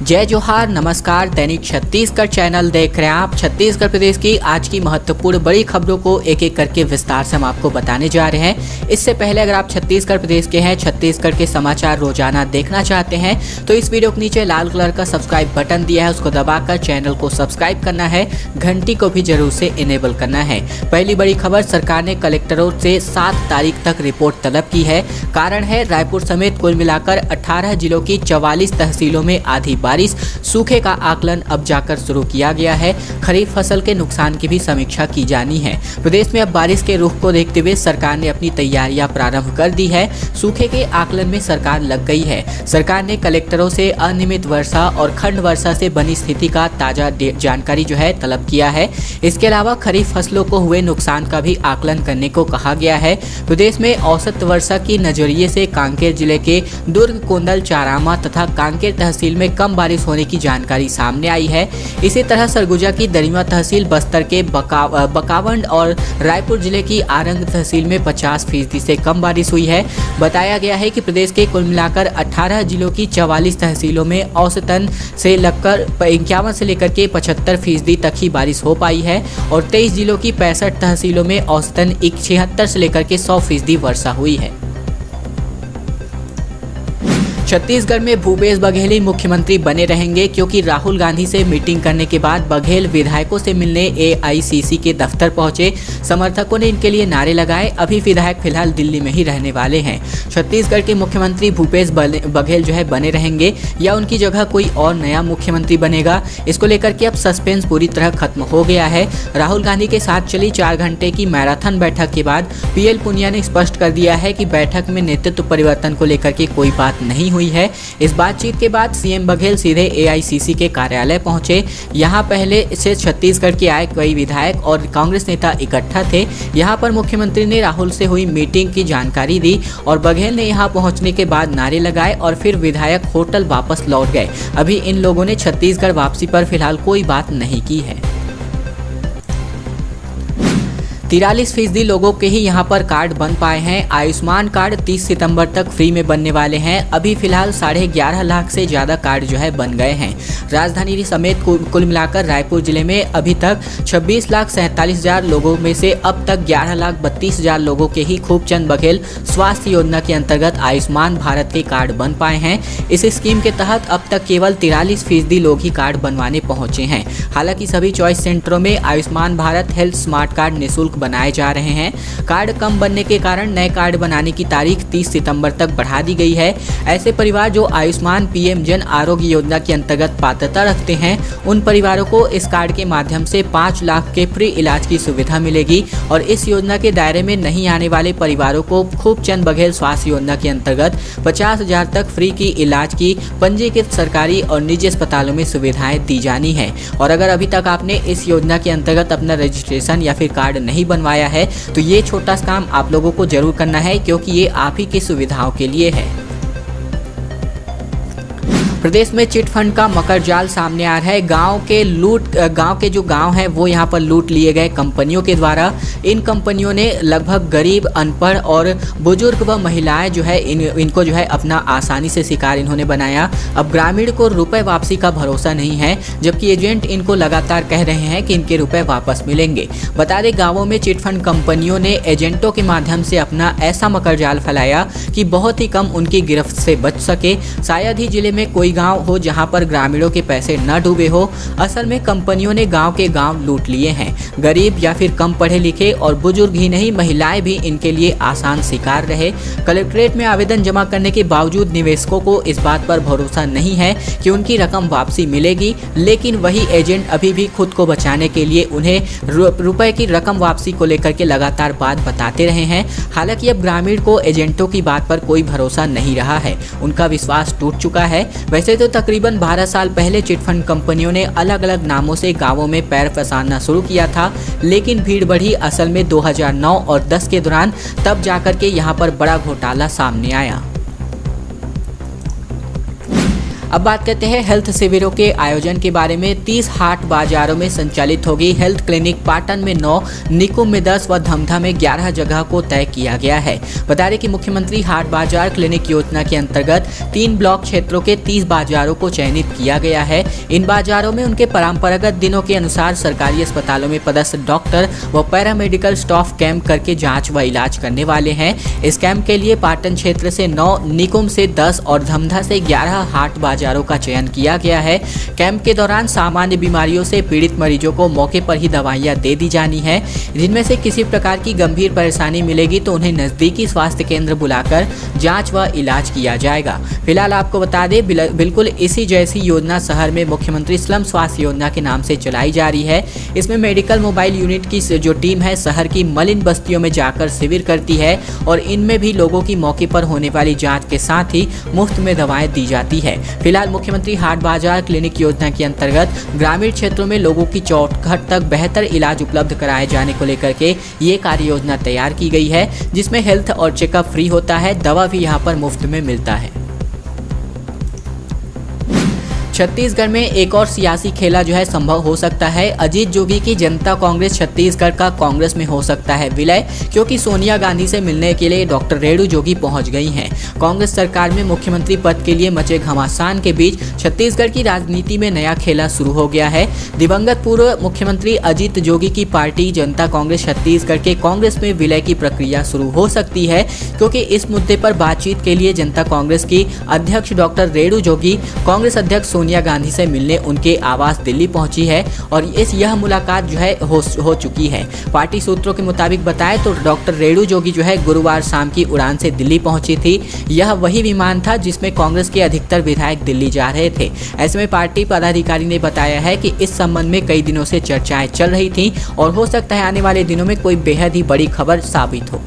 जय जोहार, नमस्कार। दैनिक छत्तीसगढ़ चैनल देख रहे हैं आप। छत्तीसगढ़ प्रदेश की आज की महत्वपूर्ण बड़ी खबरों को एक एक करके विस्तार से हम आपको बताने जा रहे हैं। इससे पहले अगर आप छत्तीसगढ़ प्रदेश के हैं, छत्तीसगढ़ के समाचार रोजाना देखना चाहते हैं तो इस वीडियो के नीचे लाल कलर का सब्सक्राइब बटन दिया है, उसको दबाकर चैनल को सब्सक्राइब करना है, घंटी को भी जरूर से इनेबल करना है। पहली बड़ी खबर, सरकार ने कलेक्टरों से 7 तारीख तक रिपोर्ट तलब की है। कारण है रायपुर समेत कुल मिलाकर 18 जिलों की 44 तहसीलों में आधी बारिश। सूखे का आकलन अब जाकर शुरू किया गया है। खरीफ फसल के नुकसान की भी समीक्षा की जानी है। प्रदेश में अब बारिश के रुख को देखते हुए सरकार ने अपनी तैयारियां प्रारंभ कर दी है। सूखे के आकलन में सरकार लग गई है। सरकार ने कलेक्टरों से अनियमित वर्षा और खंड वर्षा से बनी स्थिति का ताजा जानकारी तलब किया है। इसके अलावा खरीफ फसलों को हुए नुकसान का भी आकलन करने को कहा गया है। प्रदेश में औसत वर्षा की नजरिए से कांकेर जिले के दुर्ग, कोंदल, चारामा तथा कांकेर तहसील में कम बारिश होने की जानकारी सामने आई है। इसी तरह सरगुजा की दरिमा तहसील, बस्तर के बकावंड और रायपुर जिले की आरंग तहसील में 50% से कम बारिश हुई है। बताया गया है कि प्रदेश के कुल मिलाकर 18 जिलों की 44 तहसीलों में औसतन से लगकर 51 से लेकर के 75% तक ही बारिश हो पाई है और 23 जिलों की 65 तहसीलों में औसतन 76 से लेकर के 100% वर्षा हुई है। छत्तीसगढ़ में भूपेश बघेल ही मुख्यमंत्री बने रहेंगे, क्योंकि राहुल गांधी से मीटिंग करने के बाद बघेल विधायकों से मिलने एआईसीसी के दफ्तर पहुंचे। समर्थकों ने इनके लिए नारे लगाए। अभी विधायक फिलहाल दिल्ली में ही रहने वाले हैं। छत्तीसगढ़ के मुख्यमंत्री भूपेश बघेल बने रहेंगे या उनकी जगह कोई और नया मुख्यमंत्री बनेगा, इसको लेकर के अब सस्पेंस पूरी तरह खत्म हो गया है। राहुल गांधी के साथ चली 4 घंटे की मैराथन बैठक के बाद पीएल पुनिया ने स्पष्ट कर दिया है कि बैठक में नेतृत्व परिवर्तन को लेकर के कोई बात नहीं हुई है। इस बातचीत के बाद सीएम बघेल सीधे एआईसीसी के कार्यालय पहुंचे। यहां पहले से छत्तीसगढ़ के आए कई विधायक और कांग्रेस नेता इकट्ठा थे। यहां पर मुख्यमंत्री ने राहुल से हुई मीटिंग की जानकारी दी और बघेल ने यहां पहुंचने के बाद नारे लगाए और फिर विधायक होटल वापस लौट गए। अभी इन लोगों ने छत्तीसगढ़ वापसी पर फिलहाल कोई बात नहीं की है। 43% लोगों के ही यहाँ पर कार्ड बन पाए हैं। आयुष्मान कार्ड 30 सितंबर तक फ्री में बनने वाले हैं। अभी फिलहाल 11.5 लाख से ज़्यादा कार्ड बन गए हैं। राजधानी समेत कुल मिलाकर रायपुर जिले में अभी तक 26,47,000 लोगों में से अब तक 11,32,000 लोगों के ही खूबचंद बघेल स्वास्थ्य योजना के अंतर्गत आयुष्मान भारत के कार्ड बन पाए हैं। इस स्कीम के तहत अब तक केवल 43% लोग ही कार्ड बनवाने पहुंचे हैं। हालांकि सभी चॉइस सेंटरों में Ayushman Bharat health smart card निःशुल्क बनाए जा रहे हैं। कार्ड कम बनने के कारण नए कार्ड बनाने की तारीख 30 सितंबर तक बढ़ा दी गई है। ऐसे परिवार जो आयुष्मान पीएम जन आरोग्य योजना के अंतर्गत पात्रता रखते हैं, उन परिवारों को इस कार्ड के माध्यम से 5 लाख के फ्री इलाज की सुविधा मिलेगी और इस योजना के दायरे में नहीं आने वाले परिवारों को खूबचंद बघेल स्वास्थ्य योजना के अंतर्गत 50,000 तक फ्री की इलाज की पंजीकृत सरकारी और निजी अस्पतालों में सुविधाएं दी जानी है। और अगर अभी तक आपने इस योजना के अंतर्गत अपना रजिस्ट्रेशन या फिर कार्ड नहीं बनवाया है तो ये छोटा सा काम आप लोगों को जरूर करना है, क्योंकि ये आप ही की सुविधाओं के लिए है। प्रदेश में चिट फंड का मकर जाल सामने आ रहा है। गांव के जो गांव हैं वो यहां पर लूट लिए गए कंपनियों के द्वारा। इन कंपनियों ने लगभग गरीब, अनपढ़ और बुजुर्ग व महिलाएं इनको अपना आसानी से शिकार इन्होंने बनाया। अब ग्रामीण को रुपए वापसी का भरोसा नहीं है, जबकि एजेंट इनको लगातार कह रहे हैं कि इनके रुपए वापस मिलेंगे। बता दें, गाँवों में चिट फंड कंपनियों ने एजेंटों के माध्यम से अपना ऐसा मकर जाल फैलाया कि बहुत ही कम उनकी गिरफ्त से बच सके। शायद ही जिले में कोई गांव हो जहां पर ग्रामीणों के पैसे न डूबे हो। असल में कंपनियों ने गांव के गांव लूट लिए हैं। गरीब या फिर कम पढ़े लिखे और बुजुर्ग ही नहीं, महिलाएं भी इनके लिए आसान शिकार रहे। कलेक्ट्रेट में आवेदन जमा करने के बावजूद निवेशकों को इस बात पर भरोसा नहीं है कि उनकी रकम वापसी मिलेगी, लेकिन वही एजेंट अभी भी खुद को बचाने के लिए उन्हें रुपए की रकम वापसी को लेकर के लगातार बात बताते रहे हैं। हालांकि अब ग्रामीण को एजेंटों की बात पर कोई भरोसा नहीं रहा है, उनका विश्वास टूट चुका है। वैसे तो तकरीबन 12 साल पहले चिटफंड कंपनियों ने अलग अलग नामों से गांवों में पैर फंसाना शुरू किया था, लेकिन भीड़ बढ़ी असल में 2009 और 10 के दौरान, तब जाकर के यहां पर बड़ा घोटाला सामने आया। अब बात करते हैं हेल्थ शिविरों के आयोजन के बारे में। 30 हाट बाजारों में संचालित होगी हेल्थ क्लिनिक। पाटन में 9, निकुंभ में 10 व धमधा में 11 जगह को तय किया गया है। बता दें कि मुख्यमंत्री हाट बाजार क्लिनिक योजना के अंतर्गत 3 ब्लॉक क्षेत्रों के 30 बाजारों को चयनित किया गया है। इन बाजारों में उनके परंपरागत दिनों के अनुसार सरकारी अस्पतालों में पदस्थ डॉक्टर व पैरामेडिकल स्टाफ कैंप करके जाँच व इलाज करने वाले हैं। इस कैंप के लिए पाटन क्षेत्र से 9, निकुंभ से 10 और धमधा से 11 हाट बाजारों का चयन किया गया है। कैंप के दौरान सामान्य बीमारियों से पीड़ित मरीजों को मौके पर ही दवाइयां दे दी जानी है। जिनमें से किसी प्रकार की गंभीर परेशानी मिलेगी तो उन्हें नजदीकी स्वास्थ्य केंद्र बुलाकर जांच व इलाज किया जाएगा। फिलहाल आपको बता दें, बिल्कुल इसी जैसी योजना शहर में मुख्यमंत्री स्लम स्वास्थ्य योजना के नाम से चलाई जा रही है। इसमें मेडिकल मोबाइल यूनिट की जो टीम है शहर की मलिन बस्तियों में जाकर शिविर करती है और इनमें भी लोगों की मौके पर होने वाली जांच के साथ ही मुफ्त में दवाएं दी जाती है। फिलहाल मुख्यमंत्री हाट बाजार क्लिनिक योजना के अंतर्गत ग्रामीण क्षेत्रों में लोगों की चौखट तक बेहतर इलाज उपलब्ध कराए जाने को लेकर के ये कार्य योजना तैयार की गई है, जिसमें हेल्थ और चेकअप फ्री होता है, दवा भी यहाँ पर मुफ्त में मिलता है। छत्तीसगढ़ में एक और सियासी खेला जो है संभव हो सकता है। अजीत जोगी की जनता कांग्रेस छत्तीसगढ़ का कांग्रेस में हो सकता है विलय, क्योंकि सोनिया गांधी से मिलने के लिए डॉक्टर रेणु जोगी पहुंच गई हैं। कांग्रेस सरकार में मुख्यमंत्री पद के लिए मचे घमासान के बीच छत्तीसगढ़ की राजनीति में नया खेला शुरू हो गया है। दिवंगत पूर्व मुख्यमंत्री अजीत जोगी की पार्टी जनता कांग्रेस छत्तीसगढ़ के कांग्रेस में विलय की प्रक्रिया शुरू हो सकती है, क्योंकि इस मुद्दे पर बातचीत के लिए जनता कांग्रेस की अध्यक्ष डॉक्टर रेणु जोगी कांग्रेस अध्यक्ष सोनिया गांधी से मिलने उनके आवास दिल्ली पहुंची है और यह मुलाकात जो है हो चुकी है। पार्टी सूत्रों के मुताबिक बताएं तो डॉक्टर रेणु जोगी जो है गुरुवार शाम की उड़ान से दिल्ली पहुंची थी। यह वही विमान था जिसमें कांग्रेस के अधिकतर विधायक दिल्ली जा रहे थे। ऐसे में पार्टी पदाधिकारी ने बताया है कि इस संबंध में कई दिनों से चर्चाएं चल रही थी और हो सकता है आने वाले दिनों में कोई बेहद ही बड़ी खबर साबित हो।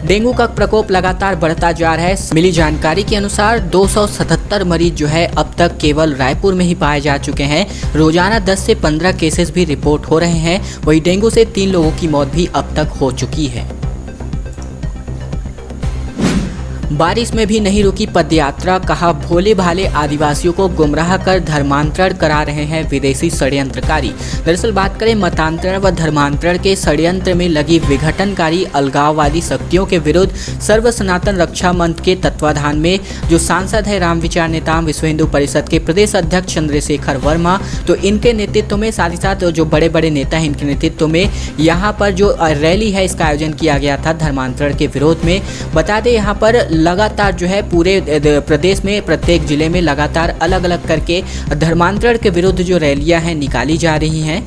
डेंगू का प्रकोप लगातार बढ़ता जा रहा है। मिली जानकारी के अनुसार 277 मरीज जो है अब तक केवल रायपुर में ही पाए जा चुके हैं। रोजाना 10 से 15 केसेस भी रिपोर्ट हो रहे हैं। वहीं डेंगू से 3 लोगों की मौत भी अब तक हो चुकी है। बारिश में भी नहीं रुकी पदयात्रा, कहा भोले भाले आदिवासियों को गुमराह कर धर्मांतरण करा रहे हैं विदेशी षड्यंत्रकारी। दरअसल बात करें मतांतरण व धर्मांतरण के षड्यंत्र में लगी विघटनकारी अलगाववादी शक्तियों के विरुद्ध सर्व सनातन रक्षा मंच के तत्वाधान में जो सांसद है राम विचार नेताम विश्व हिंदू परिषद के प्रदेश अध्यक्ष चंद्रशेखर वर्मा, तो इनके नेतृत्व में साथ ही साथ जो बड़े बड़े नेता हैं इनके नेतृत्व में यहाँ पर जो रैली है इसका आयोजन किया गया था धर्मांतरण के विरोध में। बता दें यहाँ पर लगातार जो है पूरे प्रदेश में प्रत्येक जिले में लगातार अलग अलग करके धर्मांतरण के विरुद्ध जो रैलियां हैं निकाली जा रही हैं।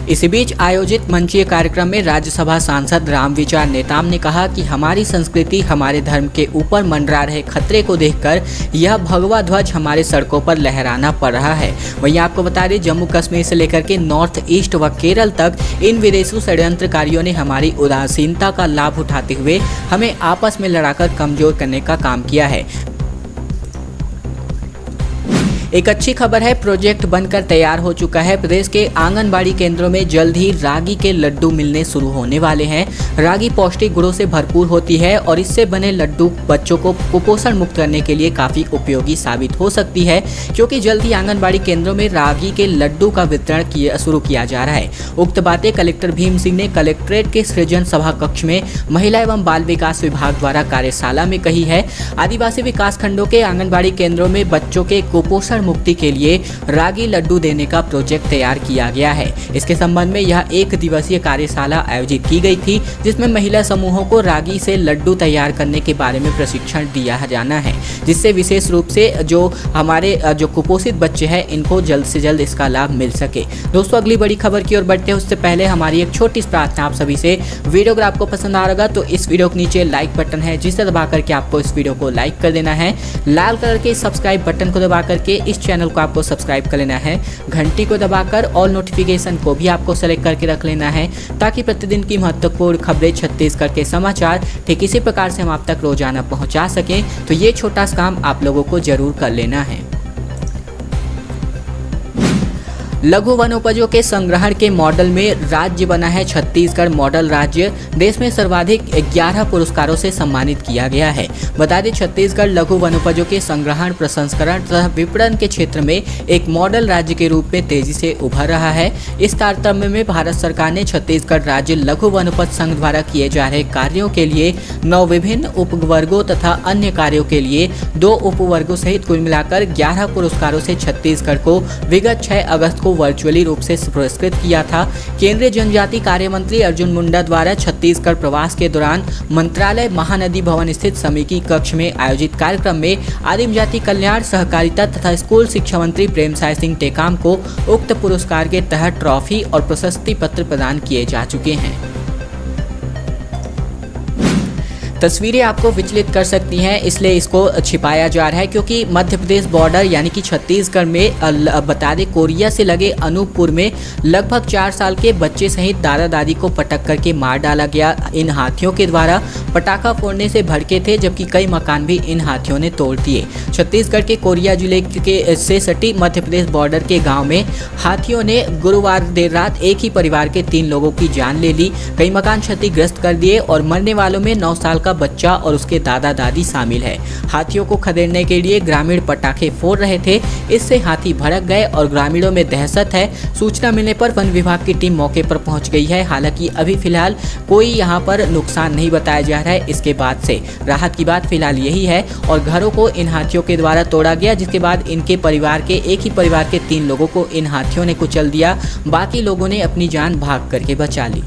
इसी बीच आयोजित मंचीय कार्यक्रम में राज्यसभा सांसद राम विचार नेताम ने कहा कि हमारी संस्कृति हमारे धर्म के ऊपर मंडरा रहे खतरे को देखकर यह भगवा ध्वज हमारे सड़कों पर लहराना पड़ रहा है। वहीं आपको बता दें जम्मू कश्मीर से लेकर के नॉर्थ ईस्ट व केरल तक इन विदेशी षड्यंत्रकारियों ने हमारी उदासीनता का लाभ उठाते हुए हमें आपस में लड़ाकर कमजोर करने का काम किया है। एक अच्छी खबर है, प्रोजेक्ट बनकर तैयार हो चुका है। प्रदेश के आंगनबाड़ी केंद्रों में जल्द ही रागी के लड्डू मिलने शुरू होने वाले हैं। रागी पौष्टिक गुणों से भरपूर होती है और इससे बने लड्डू बच्चों को कुपोषण मुक्त करने के लिए काफ़ी उपयोगी साबित हो सकती है, क्योंकि जल्द ही आंगनबाड़ी केंद्रों में रागी के लड्डू का वितरण शुरू किया जा रहा है। उक्त बातें कलेक्टर भीम सिंह ने कलेक्ट्रेट के सृजन सभा कक्ष में महिला एवं बाल विकास विभाग द्वारा कार्यशाला में कही है। आदिवासी विकास खंडों के आंगनबाड़ी केंद्रों में बच्चों के कुपोषण मुक्ति के लिए रागी लड्डू देने का प्रोजेक्ट तैयार किया गया है। इसके संबंध में यह 1 दिवसीय कार्यशाला आयोजित की गई थी, जिसमें महिला समूहों को रागी से लड्डू तैयार करने के बारे में प्रशिक्षण दिया जाना है, जिससे विशेष रूप से जो हमारे जो कुपोषित बच्चे हैं इनको जल्द से जल्द इसका लाभ मिल सके। दोस्तों अगली बड़ी खबर की ओर बढ़ते हैं उससे पहले हमारी एक छोटी सी प्रार्थना आप सभी से, वीडियो अगर आपको पसंद आ रहा तो इस वीडियो के नीचे लाइक बटन है जिसे दबा करके आपको इस वीडियो को लाइक कर देना है। लाल कलर के सब्सक्राइब बटन को दबा करके इस चैनल को आपको सब्सक्राइब कर लेना है। घंटी को दबाकर ऑल नोटिफिकेशन को भी आपको सेलेक्ट करके रख लेना है, ताकि प्रतिदिन की महत्वपूर्ण खबरें छत्तीसगढ़ के समाचार ठीक इसी प्रकार से हम आप तक रोजाना पहुंचा सकें। तो ये छोटा सा काम आप लोगों को जरूर कर लेना है। लघु वनोपजों के संग्रहण के मॉडल में राज्य बना है छत्तीसगढ़। मॉडल राज्य देश में सर्वाधिक 11 पुरस्कारों से सम्मानित किया गया है। बता दें, छत्तीसगढ़ लघु वनोपजों के संग्रहण, प्रसंस्करण तथा विपणन के क्षेत्र में एक मॉडल राज्य के रूप में तेजी से उभर रहा है। इस तारतम्य में भारत सरकार ने छत्तीसगढ़ राज्य लघु वनोपज संघ द्वारा किए जा रहे कार्यों के लिए 9 विभिन्न उपवर्गों तथा अन्य कार्यों के लिए 2 उपवर्गों सहित कुल मिलाकर 11 पुरस्कारों से छत्तीसगढ़ को विगत 6 अगस्त को वर्चुअली रूप से पुरस्कृत किया था। केंद्रीय जनजाति कार्य मंत्री अर्जुन मुंडा द्वारा छत्तीसगढ़ प्रवास के दौरान मंत्रालय महानदी भवन स्थित समिति कक्ष में आयोजित कार्यक्रम में आदिम जाति कल्याण, सहकारिता तथा स्कूल शिक्षा मंत्री प्रेमसाय सिंह टेकाम को उक्त पुरस्कार के तहत ट्रॉफी और प्रशस्ति पत्र प्रदान किए जा चुके हैं। तस्वीरें आपको विचलित कर सकती हैं, इसलिए इसको छिपाया जा रहा है क्योंकि मध्य प्रदेश बॉर्डर यानी कि छत्तीसगढ़ में बता दें, कोरिया से लगे अनूपपुर में लगभग 4 साल के बच्चे सहित दादा दादी को पटक करके मार डाला गया। इन हाथियों के द्वारा पटाखा फोड़ने से भड़के थे, जबकि कई मकान भी इन हाथियों ने तोड़ दिए। छत्तीसगढ़ के कोरिया जिले के से सटी मध्य प्रदेश बॉर्डर के गाँव में हाथियों ने गुरुवार देर रात एक ही परिवार के 3 लोगों की जान ले ली, कई मकान क्षतिग्रस्त कर दिए और मरने वालों में 9 साल का बच्चा और उसके दादा दादी शामिल है। हाथियों को खदेड़ने के लिए ग्रामीण पटाखे फोड़ रहे थे, इससे हाथी भड़क गए और ग्रामीणों में दहशत है। सूचना मिलने पर वन विभाग की टीम मौके पर पहुंच गई है। हालांकि अभी फिलहाल कोई यहां पर नुकसान नहीं बताया जा रहा है। इसके बाद से राहत की बात फिलहाल यही है और घरों को इन हाथियों के द्वारा तोड़ा गया, जिसके बाद इनके परिवार के एक ही परिवार के 3 लोगों को इन हाथियों ने कुचल दिया। बाकी लोगों ने अपनी जान भाग करके बचा ली।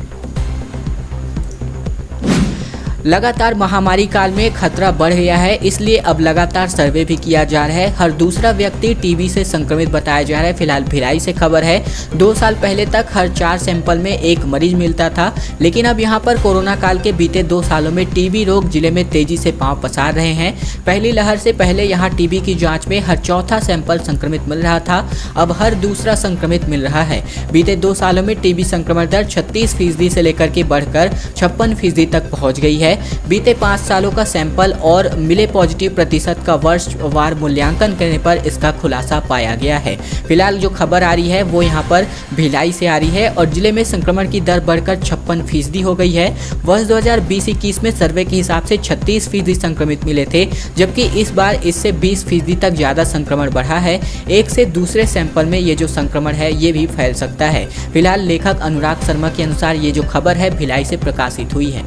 लगातार महामारी काल में खतरा बढ़ गया है, इसलिए अब लगातार सर्वे भी किया जा रहा है। हर दूसरा व्यक्ति टीबी से संक्रमित बताया जा रहा है। फिलहाल भिलाई से खबर है, 2 साल पहले तक हर 4 सैंपल में एक मरीज मिलता था, लेकिन अब यहां पर कोरोना काल के बीते 2 सालों में टीबी रोग जिले में तेजी से पांव पसार रहे हैं। पहली लहर से पहले यहां टीबी की जाँच में हर 4था सैंपल संक्रमित मिल रहा था, अब हर दूसरा संक्रमित मिल रहा है। बीते 2 सालों में टीबी संक्रमण दर 36% से लेकर के बढ़कर 56% तक पहुँच गई है। बीते 5 सालों का सैंपल और मिले पॉजिटिव प्रतिशत का वर्षवार मूल्यांकन करने पर इसका खुलासा पाया गया है। फिलहाल जो खबर आ रही है वो यहाँ पर भिलाई से आ रही है और जिले में संक्रमण की दर बढ़कर 56% हो गई है। वर्ष 2020-21 में सर्वे के हिसाब से 36% संक्रमित मिले थे, जबकि इस बार इससे 20% तक ज़्यादा संक्रमण बढ़ा है। एक से दूसरे सैंपल में ये जो संक्रमण है ये भी फैल सकता है। फिलहाल लेखक अनुराग शर्मा के अनुसार ये जो खबर है भिलाई से प्रकाशित हुई है।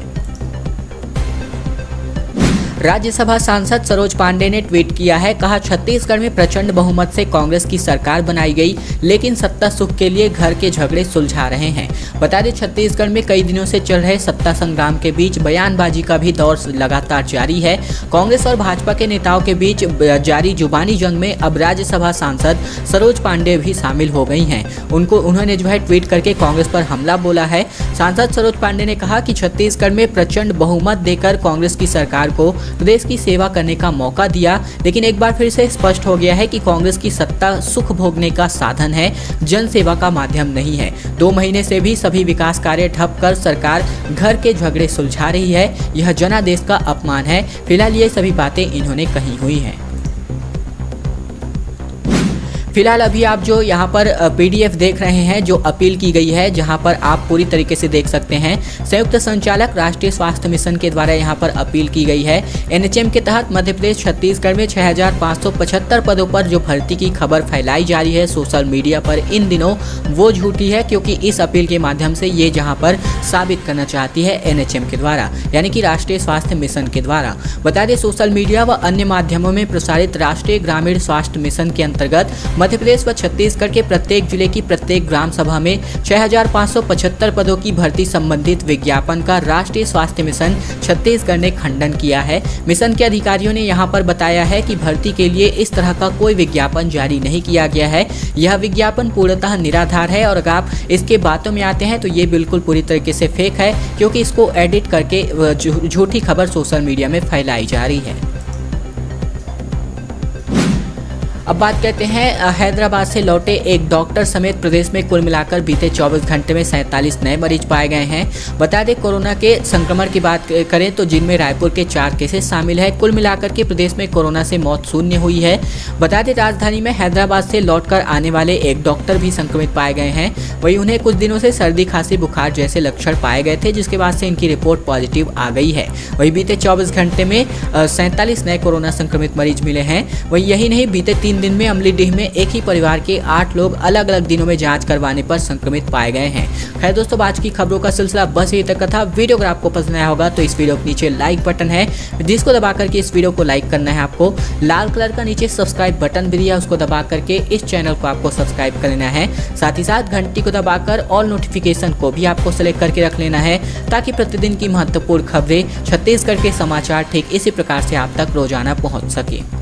राज्यसभा सांसद सरोज पांडे ने ट्वीट किया है, कहा छत्तीसगढ़ में प्रचंड बहुमत से कांग्रेस की सरकार बनाई गई, लेकिन सत्ता सुख के लिए घर के झगड़े सुलझा रहे हैं। बता दें, छत्तीसगढ़ में कई दिनों से चल रहे सत्ता संग्राम के बीच बयानबाजी का भी दौर लगातार जारी है। कांग्रेस और भाजपा के नेताओं के बीच जारी जुबानी जंग में अब राज्यसभा सांसद सरोज पांडे भी शामिल हो गई हैं। उन्होंने जो है ट्वीट करके कांग्रेस पर हमला बोला है। सांसद सरोज पांडे ने कहा कि छत्तीसगढ़ में प्रचंड बहुमत देकर कांग्रेस की सरकार को प्रदेश की सेवा करने का मौका दिया, लेकिन एक बार फिर से स्पष्ट हो गया है कि कांग्रेस की सत्ता सुख भोगने का साधन है, जन सेवा का माध्यम नहीं है। 2 महीने से भी सभी विकास कार्य ठप कर सरकार घर के झगड़े सुलझा रही है। यह जनादेश का अपमान है। फिलहाल ये सभी बातें इन्होंने कही हुई हैं। फिलहाल अभी आप जो यहाँ पर PDF देख रहे हैं, जो अपील की गई है, जहाँ पर आप पूरी तरीके से देख सकते हैं, संयुक्त संचालक राष्ट्रीय स्वास्थ्य मिशन के द्वारा यहाँ पर अपील की गई है। NHM के तहत मध्य प्रदेश छत्तीसगढ़ में 6575 पदों पर जो भर्ती की खबर फैलाई जा रही है सोशल मीडिया पर इन दिनों, वो झूठी है, क्योंकि इस अपील के माध्यम से ये जहाँ पर साबित करना चाहती है NHM के द्वारा, यानी कि राष्ट्रीय स्वास्थ्य मिशन के द्वारा। बता दें, सोशल मीडिया व अन्य माध्यमों में प्रसारित राष्ट्रीय ग्रामीण स्वास्थ्य मिशन के अंतर्गत मध्य प्रदेश व छत्तीसगढ़ के प्रत्येक जिले की प्रत्येक ग्राम सभा में 6575 पदों की भर्ती संबंधित विज्ञापन का राष्ट्रीय स्वास्थ्य मिशन छत्तीसगढ़ ने खंडन किया है। मिशन के अधिकारियों ने यहां पर बताया है कि भर्ती के लिए इस तरह का कोई विज्ञापन जारी नहीं किया गया है। यह विज्ञापन पूर्णतः निराधार है और अगर आप इसके बातों में आते हैं तो ये बिल्कुल पूरी तरीके से फेक है, क्योंकि इसको एडिट करके झूठी खबर सोशल मीडिया में फैलाई जा रही है। अब बात करते हैं हैदराबाद से लौटे एक डॉक्टर समेत प्रदेश में कुल मिलाकर बीते 24 घंटे में 47 नए मरीज पाए गए हैं। बता दें कोरोना के संक्रमण की बात करें तो जिनमें रायपुर के 4 केसेस शामिल है। कुल मिलाकर के प्रदेश में कोरोना से मौत शून्य हुई है। बता दें राजधानी में हैदराबाद से लौटकर आने वाले एक डॉक्टर भी संक्रमित पाए गए हैं। वहीं उन्हें कुछ दिनों से सर्दी खांसी बुखार जैसे लक्षण पाए गए थे, जिसके बाद से इनकी रिपोर्ट पॉजिटिव आ गई है। वहीं बीते 24 घंटे में 47 नए कोरोना संक्रमित मरीज मिले हैं। वहीं यही नहीं, बीते 3 दिन में अमलीडीह में एक ही परिवार के 8 लोग अलग अलग दिनों में जांच करवाने पर संक्रमित पाए गए हैं। खैर दोस्तों, आज की खबरों का सिलसिला बस यही तक का था। वीडियो अगर आपको पसंद आया होगा तो इस वीडियो के नीचे लाइक बटन है, जिसको दबा करके इस वीडियो को लाइक करना है। आपको लाल कलर का नीचे सब्सक्राइब बटन भी दिया, उसको दबा करके इस चैनल को आपको सब्सक्राइब कर लेना है। साथ ही साथ घंटी को दबाकर ऑल नोटिफिकेशन को भी आपको सेलेक्ट करके रख लेना है, ताकि प्रतिदिन की महत्वपूर्ण खबरें, छत्तीसगढ़ के समाचार ठीक इसी प्रकार से आप तक रोजाना पहुंच सके।